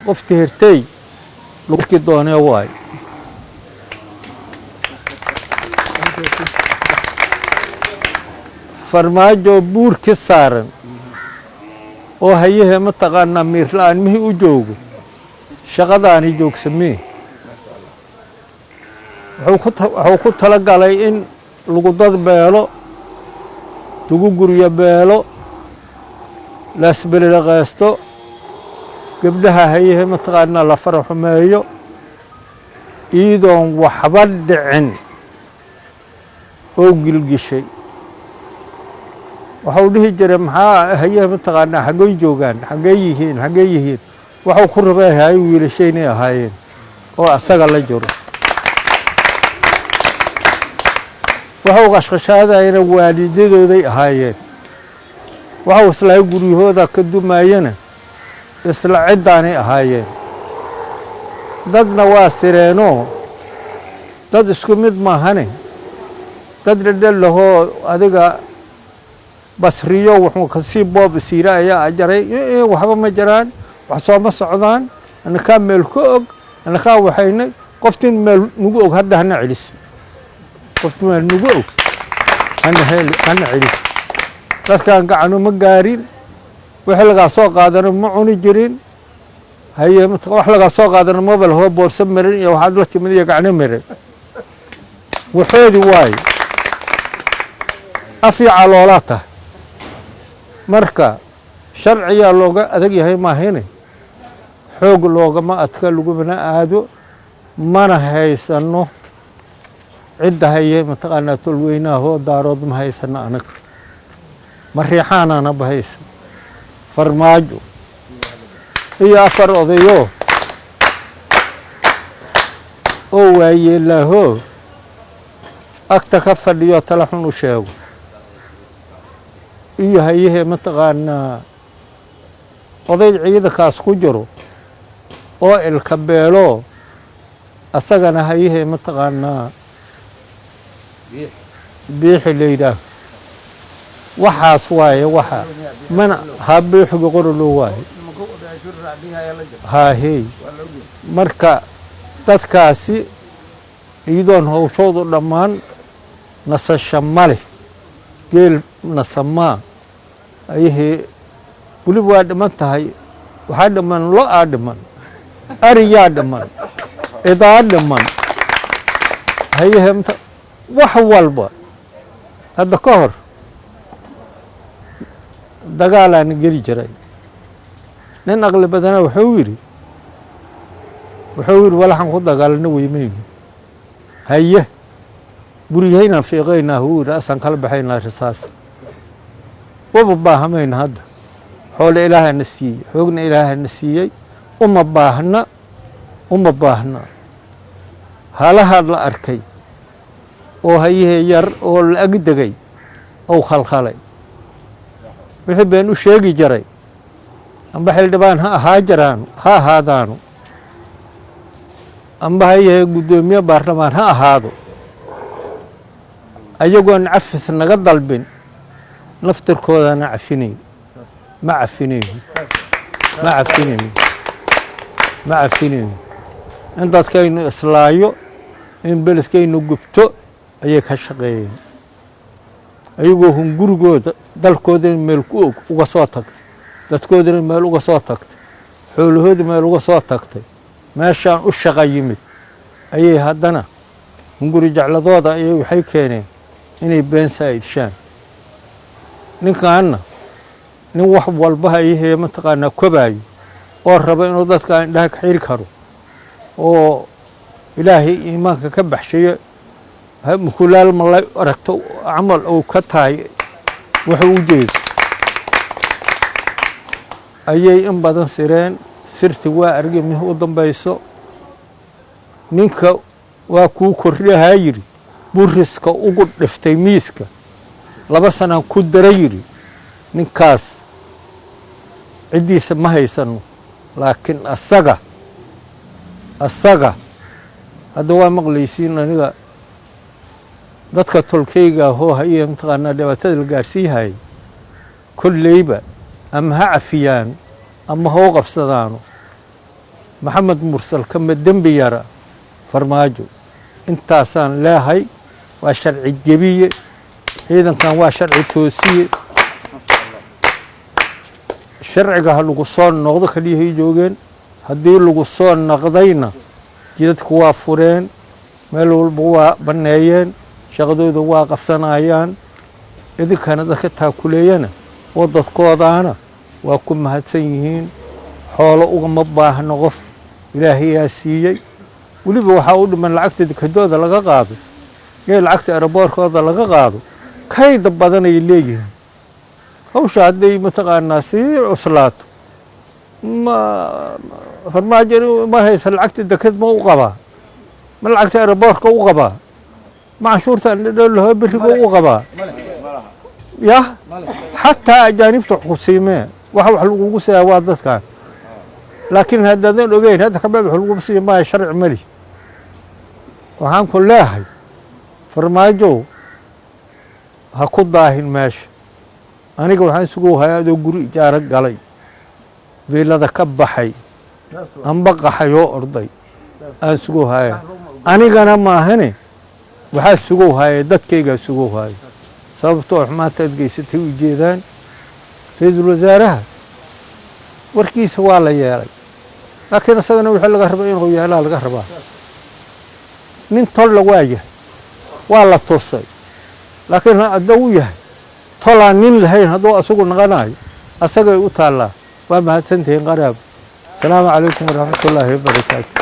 قفت هرتي لقيت دوني واي فرماجو بور كسارن oo hayaha ma taqaana miir la'aan mihi u joogo shaqadaani joogsamee wuxuu ku talagalay in lagu dad beelo lagu guryo beelo laasbelilaqaysto gabdhaha hayaha ma taqaana la faraxumeeyo iidoon waxba dhicin oo gilgishay waxau dhihi jiray maxaa hayaha ma taqaanaa xaggay joogaan xaggay yihiin waxuu ku rabeehay wiilashaynay ahaayeen oo asaga la jiro waxuu qashqashaadayna waalidadooday ahaayeen waxuu islaa guryahooda ka dumaayana isla ciddaanay ahaayeen dadna waa sireenoo dad isku mid maahane dad dhadhal lahoo adiga basriyo wuxuu ka sii boob siira ayaa ajaray waxba ma jiraan wax soo ma socdaan anaka meel ku og anaka waxayna qoftin meel nugu og hadda hana cilis qoftin meel nugu og hana cilis dadkaan gacano ma gaarin wax laga soo qaadana ma cuni jirin haye wax laga soo qaadana mobile hoo boorso marin iyo waxa la timid iyo gacno marin waxoodi waay afi caloolata marka sharciya looga adag yahay maahine xoog loogama adka laguna aado mana haysano cidda haye mataqaanaa tolweynaahoo daarood ma haysano anaga ma riixaanana bahaysa farmaajo iyo afar odayo oo waayeelahoo agta ka fadhiyo tala xun u sheego iyo hayahe ma taqaanaa oday ciidankaas ku jiro oo ilka beelo asagana hayahe ma taqaanaa biixi leeydaa waxaas waaye waxa mana habiixga qorolo waaye haahey marka dadkaasi iyadoon hawshoodu dhammaan nasasho male geel nasamaa ayahee weliba waa dhiman tahay waxaa dhiman lo-aa dhiman ariyaa dhiman cidaa dhiman hayahe wax walba hadda ka hor dagaalaan geli jiray nin aqli badana wuxuu yidhi walaxan ku dagaalana weymayno haye guryahaynaan fiiqaynaa huu yidhi asaan kala baxaynaa risaas waba baahamayna hadda xoole ilaahana siiyey xoogna ilaahana siiyey uma baahna halaha la arkay oo hayahee yar oo la agdegay ou khalkhalay wixii been u sheegi jiray amba xildhibaan ha ahaadaanu amba hayahee guddoomiye baarlamaan ha ahaado ayagoon cafis naga dalbin naftirkoodana ma cafinayno in dadkaynu islaayo in beledkaynu gubto ayay ka shaqeeyeen ayagoo hungurigooda dalkoodana meel ku og uga soo tagtay dadkoodana meel uga soo tagtay xoolahooda meel uga soo tagtay meeshaan u shaqa yimid ayay haddana hunguri jecladooda ayay waxay keeneen inay been saa'idishaan ninkaanna nin wax walba hayahee mataqaanaa kobaayo oo raba inuu dadka indhaha ka xiri karo oo ilaahay iimaanka ka baxshayo mukulaal malay aragto camal uu ka tahay wuxuu u jeedo ayay in badan sireen sirti waa argamihi u dambayso ninka waa kuu kordhahaa yidhi buriska ugu dhiftay miiska 2 sanaan ku dara yidhi ninkaas ciddiisa ma haysano laakiin asaga hadda waa maqlaysiin aniga dadka tolkayga hoo hayee mataqaanaa dhibaatada la gaarsiiyahay kolleyba ama ha cafiyaan ama ha u qabsadaano maxamed mursal kama dembi yara farmaajo intaasaan leehay waa sharci jebiye ciidankan waa sharci toosiye sharciga ha lagu soo noqdo kaliyahay joogeen haddii lagu soo noqdayna jidadku waa fureen meel walba waa banneeyeen shaqadooda waa qabsanayaan idinkana dadka taakuleeyana oo dadkoodaana waa ku mahadsan yihiin xoolo ugama baahno qof ilaahayaa siiyey weliba waxaa u dhiman lacagta dekadooda laga qaado iyo lacagta aeroboorkooda laga qaado kayda badanay leeyihiin hawsha hadday mataqaanaa sii cuslaato farmaajo ma haysa lacagta dekad ma u qabaa ma lacagta aeroboorka u qabaa ma canshuurta dhadhowlaho beriga u qabaa ya xataa ajaanibta xusiimee wax lagugu siiyaa waa dadkan laakiin haddaadan ogeyn hadda kabacd wax lagugu siiya maayo sharci mali waxaan ku leehay farmaajow ha ku daahin meesha aniga waxaan isugu hayaa adoo guri ijaaro galay biilada ka baxay amba qaxay oo orday aan sugu haya anigana maahane waxaa sugu haya dadkaygaa sugu haya sababtoo xumaanta aad geysatay u jeedaan ra-iisul wasaaraha warkiisa waa la yeelay laakiin isagana wixii laga raba inuu yeelaa laga rabaa nin tolla waa yahay waa la tusay laakiin hadduu yahay tolaan nin lahayn hadduu asagu naqanayo asagay u taallaa waa mahadsantihiin qaraab asalaamu calaykum waraxmatullaahi wabarakaatu